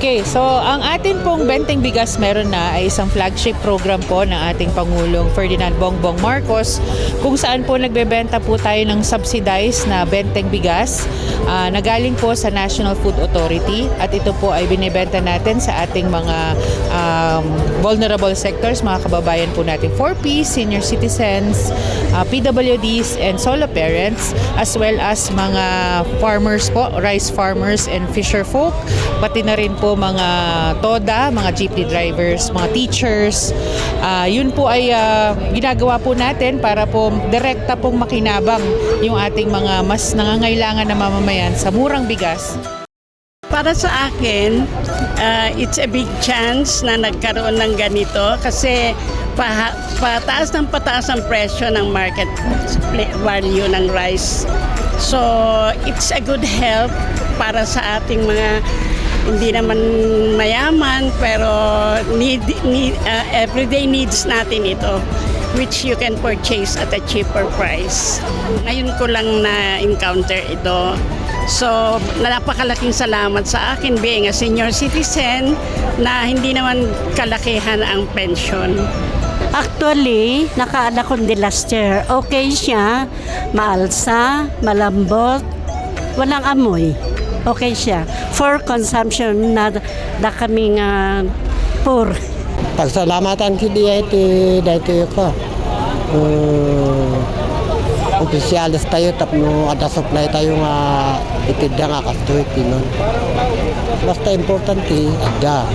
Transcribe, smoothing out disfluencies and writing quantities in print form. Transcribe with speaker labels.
Speaker 1: Okay, so ang atin pong Benteng Bigas meron na ay isang flagship program po ng ating Pangulong Ferdinand Bongbong Marcos kung saan po nagbebenta po tayo ng subsidized na Benteng Bigas na galing po sa National Food Authority at ito po ay binibenta natin sa ating mga vulnerable sectors, mga kababayan po natin 4Ps, senior citizens, PWDs and solo parents, as well as mga farmers po, rice farmers and fisher folk, pati na rin po mga TODA, mga jeepney drivers, mga teachers. Yun po ay ginagawa po natin para po direkta pong makinabang yung ating mga mas nangangailangan na mamamayan sa murang bigas.
Speaker 2: Para sa akin, it's a big chance na nagkaroon ng ganito kasi pataas ang presyo ng market value ng rice. So, it's a good help para sa ating mga hindi naman mayaman pero everyday needs natin ito, which you can purchase at a cheaper price. Ngayon ko lang na-encounter ito. So, napakalaking salamat sa akin being a senior citizen na hindi naman kalakihan ang pension.
Speaker 3: Actually, nakaanak ko din last year. Okay siya, maalsa, malambot, walang amoy. Okay siya. For consumption na kaming poor.
Speaker 4: Pagsalamatan ko dito ko. Opisyalis tayo tapno ada supply tayo nga itida nga kastoy pinon. Basta importante ada.